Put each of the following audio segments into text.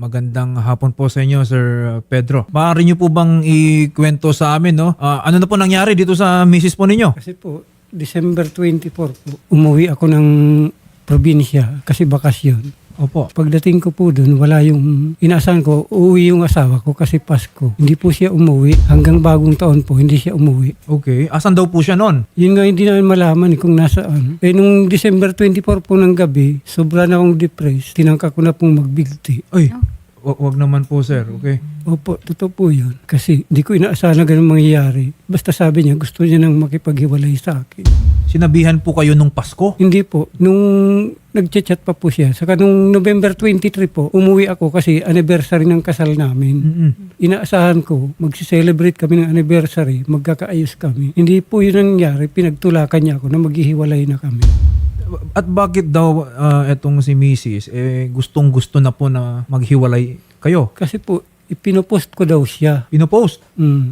Magandang hapon po sa inyo, Sir Pedro. Maaari niyo po bang ikwento sa amin, no? Ano na po nangyari dito sa misis po ninyo? Kasi po, December 24 po, umuwi ako ng probinsya kasi bakasyon. Opo. Pagdating ko po doon, wala yung inaasahan ko, uuwi yung asawa ko kasi Pasko. Hindi po siya umuwi. Hanggang bagong taon po, hindi siya umuwi. Okay. Asan daw po siya noon? Yun nga hindi namin malaman kung nasaan. Nung December 24 po ng gabi, sobra na akong depressed. Tinangka ko na pong magbigti. Ay, wag naman po, sir. Okay. Opo, totoo po yun. Kasi di ko inaasahan na ganun mangyayari. Basta sabi niya, gusto niya nang makipaghiwalay sa akin. Sinabihan po kayo nung Pasko? Hindi po. Nung nagchat-chat pa po siya. Saka nung November 23 po, umuwi ako kasi anniversary ng kasal namin. Inaasahan ko, magsiselebrate kami ng anniversary, magkakaayos kami. Hindi po yun ang nangyari. Pinagtulakan niya ako na maghihiwalay na kami. At bakit daw etong si Mrs. Gustong-gusto na po na maghiwalay kayo? Kasi po, ipinopost ko daw siya. Pinopost?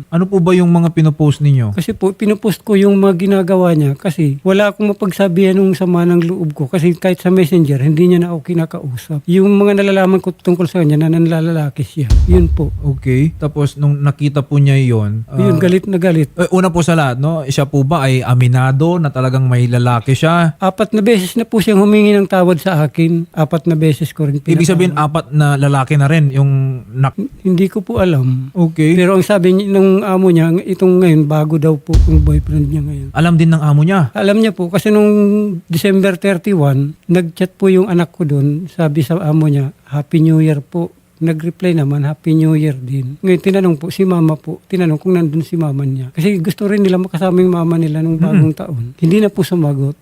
Ano po ba yung mga pinopost ninyo? Kasi po, pinopost ko yung mga ginagawa niya kasi wala akong mapagsabihan ng sama ng loob ko. Kasi kahit sa messenger, hindi niya na ako kinakausap. Yung mga nalalaman ko tungkol sa kanya na nanlalalaki siya. Yun po. Okay. Tapos nung nakita po niya yon, Yun, galit na galit. una po sa lahat, no? Siya po ba ay aminado na talagang may lalaki siya? 4 na beses na po siyang humingi ng tawad sa akin. 4 na beses ko rin Ibig sabihin, 4 na lalaki na rin yung Hindi ko po alam. Okay. Pero ang sabi ng amo niya, itong ngayon, bago daw po yung boyfriend niya ngayon. Alam din ng amo niya. Alam niya po, kasi nung December 31, nag-chat po yung anak ko doon. Sabi sa amo niya, Happy New Year po. Nag-reply naman, Happy New Year din. Ngayon, tinanong po, si mama po, tinanong kung nandun si mama niya. Kasi gusto rin nila makasama yung mama nila nung bagong taon. Hindi na po sumagot.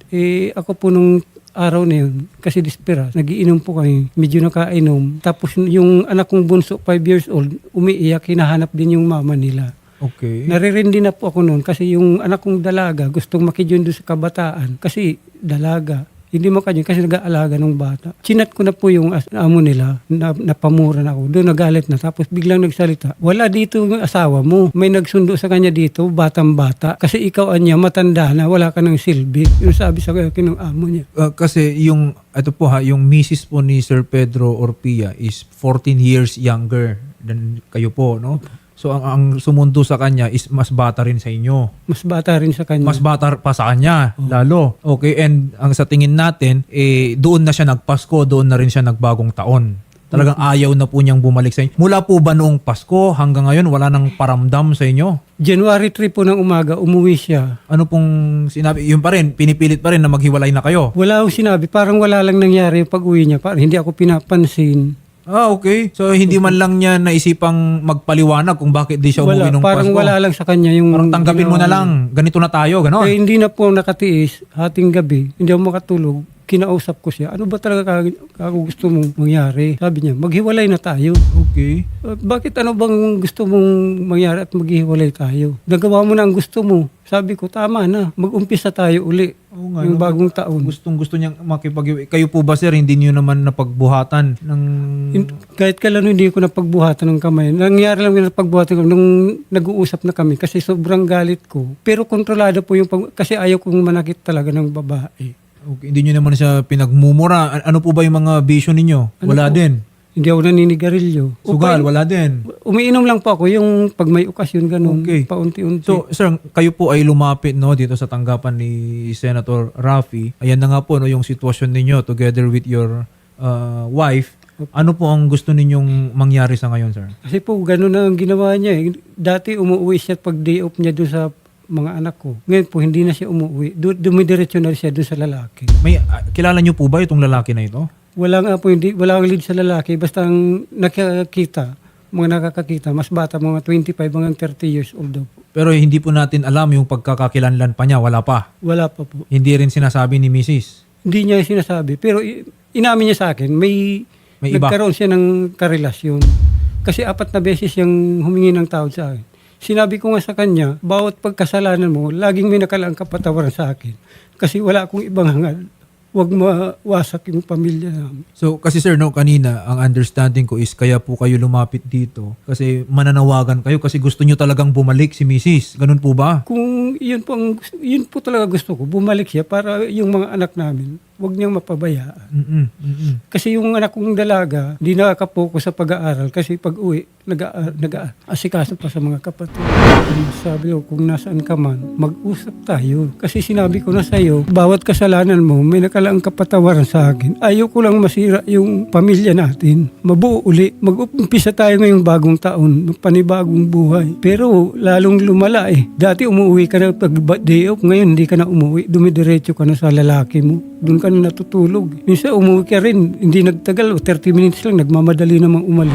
Ako po nung araw na yun, kasi desperat, nagiinom po kami, medyo nakainom. Tapos yung anak kong bunso, 5 years old, umiiyak, hinahanap din yung mama nila. Okay. Naririndi na po ako noon kasi yung anak kong dalaga gustong makijun doon sa kabataan kasi dalaga. Hindi makajun kasi nag-aalaga ng bata. Chinat ko na po yung amo nila, napamura na ako. Doon nagalit na. Tapos biglang nagsalita, wala dito yung asawa mo. May nagsundo sa kanya dito, batang-bata. Kasi ikaw anya, matanda na, wala ka ng silbi. Yung sabi sa akin ng amo niya. Kasi yung, ito po yung misis po ni Sir Pedro Orpia is 14 years younger than kayo po, no? So ang sumundo sa kanya is mas bata rin sa inyo. Mas bata rin sa kanya. Mas bata pa sa kanya, lalo. Okay, and ang sa tingin natin, doon na siya nagpasko, doon na rin siya nagbagong taon. Talagang ayaw na po niyang bumalik sa inyo. Mula po ba noong Pasko hanggang ngayon, wala nang paramdam sa inyo? January 3 po ng umaga, umuwi siya. Ano pong sinabi? Yun pa rin, pinipilit pa rin na maghiwalay na kayo? Wala akong sinabi, parang wala lang nangyari yung pag-uwi niya. Parang hindi ako pinapansin. Okay. So, hindi man lang niya naisipang magpaliwanag kung bakit di siya umuwi nung parang Pasko. wala lang sa kanya yung... Parang tanggapin mo na lang. Ganito na tayo, gano'n. Hindi na po nakatiis, hating gabi, hindi ako makatulog. Kinausap ko siya, ano ba talaga gusto mong mangyari? Sabi niya, maghiwalay na tayo. Okay. Bakit ano bang gusto mong mangyari at maghiwalay tayo? Nagawa mo na ang gusto mo. Sabi ko, tama na, mag-umpisa tayo uli. Oo nga, yung bagong taon. Gusto niyang Kayo po ba, sir, hindi niyo naman napagbuhatan ng... Kahit kailan hindi ko napagbuhatan ng kamay. Nangyari lang yung napagbuhatan ko nung nag-uusap na kami kasi sobrang galit ko. Pero kontrolado po yung kasi ayaw kong manakit talaga ng babae. Okay. Hindi niyo naman siya pinagmumura. Ano po ba yung mga vision ninyo? Wala po? din. Hindi ako naninigarilyo. Sugal, wala din. Umiinom lang po ako yung pag may okasyon ganun, Okay. paunti-unti. So, sir, kayo po ay lumapit no dito sa tanggapan ni Senator Raffy. Ayan na nga po no yung sitwasyon ninyo together with your wife. Ano po ang gusto ninyong mangyari sa ngayon, sir? Kasi po ganun na ang ginawa niya. Dati umuwi siya pag day off niya doon sa mga anak ko. Ngayon po hindi na siya umuwi. Dumidiretso na siya doon sa lalaki. May kilala niyo po ba itong lalaki na ito? Wala nga po, wala akong lead sa lalaki. Basta ang nakakakita, mas bata, mga 25 hanggang 30 years old daw po. Pero hindi po natin alam yung pagkakakilanlan pa niya. Wala pa. Wala pa po. Hindi rin sinasabi ni Mrs. Hindi niya sinasabi. Pero inamin niya sa akin, may iba. nagkaroon siya ng karelasyon. Kasi 4 na beses siyang humingi ng tawad sa akin. Sinabi ko nga sa kanya, bawat pagkasalanan mo, laging may nakalaang kapatawaran sa akin. Kasi wala akong ibang hangad. Huwag mawasak yung pamilya namin. So, kasi sir, no, kanina, ang understanding ko is kaya po kayo lumapit dito kasi mananawagan kayo kasi gusto nyo talagang bumalik si Mrs. Ganun po ba? Kung yun po talaga gusto ko, bumalik siya para yung mga anak namin Huwag niyang mapabayaan. Mm-mm. Mm-mm. Kasi yung anak kong dalaga, di nakakapokus sa pag-aaral kasi pag uwi, nag-aasikaso pa sa mga kapatid. Sabi ko, kung nasaan ka man, mag-usap tayo. Kasi sinabi ko na sa'yo, bawat kasalanan mo, may nakalaang kapatawaran sa akin. Ayaw ko lang masira yung pamilya natin. Mabuo uli. Mag-umpisa tayo ngayong bagong taon, panibagong buhay. Pero lalong lumala eh. Dati umuwi ka na pag day off, ngayon hindi ka na umuwi. Dumidiretso ka na sa lalaki mo. Doon ka na natutulog. Minsan umuwi ka rin, hindi nagtagal, 30 minutes lang, nagmamadali namang umalis.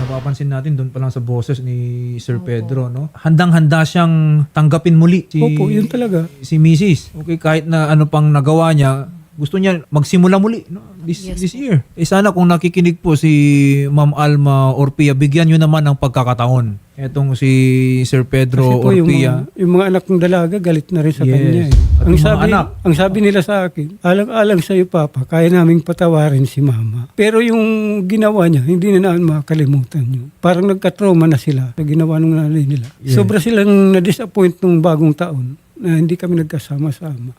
Napapansin natin doon pa lang sa boses ni Sir Pedro, no? Handang-handa siyang tanggapin muli Opo, yun talaga. si Mrs. Okay, kahit na ano pang nagawa niya, gusto niya magsimula muli, no? This year. Sana kung nakikinig po si Ma'am Alma Orpia, bigyan niyo naman ng pagkakataon. Etong si Sir Pedro Kasi po Orpia. yung mga anak kong dalaga, galit na rin sa Yes. kanya. Eh. At yung mga anak. Ang sabi nila sa akin, alang-alang sa'yo, Papa, kaya naming patawarin si Mama. Pero yung ginawa niya, hindi na namin makakalimutan yun. Parang nagka-trauma na sila sa ginawa ng nanay nila. Yeah. Sobra silang na-disappoint nung bagong taon na hindi kami nagkasama-sama.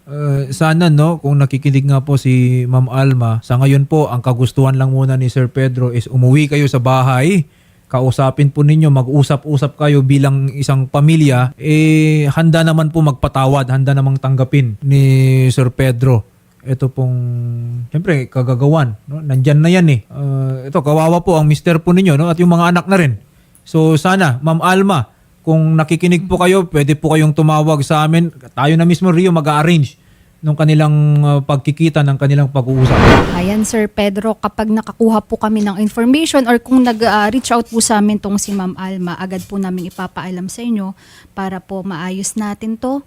Sana no, kung nakikinig nga po si Ma'am Alma, sa ngayon po, ang kagustuhan lang muna ni Sir Pedro is umuwi kayo sa bahay, kausapin po ninyo, mag-usap-usap kayo bilang isang pamilya, handa naman po magpatawad, handa namang tanggapin ni Sir Pedro. Ito pong, siyempre, kagagawan. No? Nandyan na yan eh. Ito, kawawa po ang mister po ninyo, no? At yung mga anak na rin. So sana, Ma'am Alma, kung nakikinig po kayo, pwede po kayong tumawag sa amin. Tayo na mismo, Rio, mag-arrange ng kanilang pagkikita, ng kanilang pag-uusap. Ayan, Sir Pedro, kapag nakakuha po kami ng information or kung nag-reach out po sa amin tong si Ma'am Alma, agad po namin ipapaalam sa inyo para po maayos natin to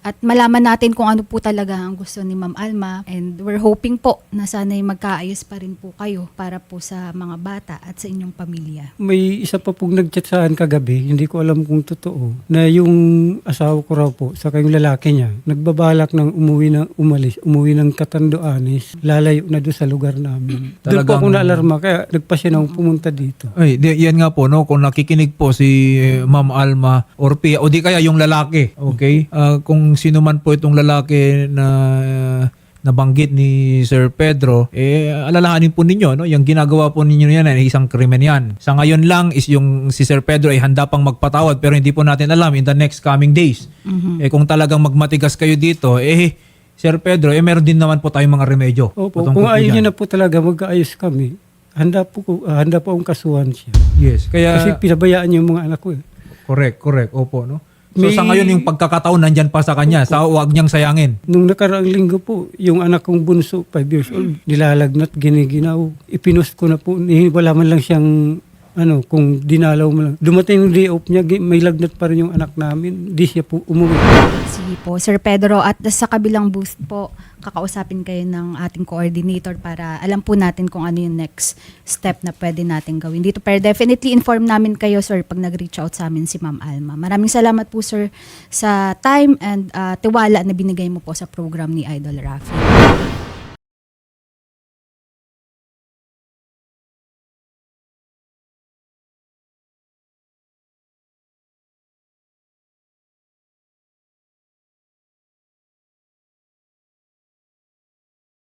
at malaman natin kung ano po talaga ang gusto ni Ma'am Alma. And we're hoping po na sana'y magkaayos pa rin po kayo para po sa mga bata at sa inyong pamilya. May isa pa pong nag-chat sa akin kagabi, hindi ko alam kung totoo, na yung asawa ko raw po, saka yung lalaki niya, nagbabalak ng umuwi ng Catanduanes, lalayo na doon sa lugar namin. Doon po ako naalarma, kaya nagpasya na akong pumunta dito. Ay, yan nga po, no? Kung nakikinig po si Ma'am Alma Orpia, o di kaya yung lalaki, okay? Kung sino man po itong lalaki na nabanggit ni Sir Pedro, alalahanin po ninyo, no? Yung ginagawa po ninyo yan ay isang krimen yan. Sa ngayon lang is yung si Sir Pedro ay handa pang magpatawad pero hindi po natin alam in the next coming days. Kung talagang magmatigas kayo dito, Sir Pedro, meron din naman po tayong mga remedyo. Opo, patungkol kung po ayaw dyan. niya na po talaga magkaayos kami, handa po akong kasuhan siya. Yes, kaya Kasi pinabayaan niya yung mga anak ko eh. correct, opo, no? So May- sa ngayon yung pagkakataon nandyan pa sa kanya, sa huwag niyang sayangin. Nung nakaraang linggo po, yung anak kong bunso, 5 years old, nilalagnat, giniginaw. Ipinost ko na po, wala man lang siyang, kung dinalaw mo lang. Dumating yung day off niya, may lagnat pa rin yung anak namin. Di siya po umuwi. Sige po, Sir Pedro, at sa kabilang booth po, kakausapin kayo ng ating coordinator para alam po natin kung ano yung next step na pwede natin gawin dito. Pero definitely inform namin kayo, sir, pag nag-reach out sa amin si Ma'am Alma. Maraming salamat po, sir, sa time and tiwala na binigay mo po sa program ni Idol Rafi.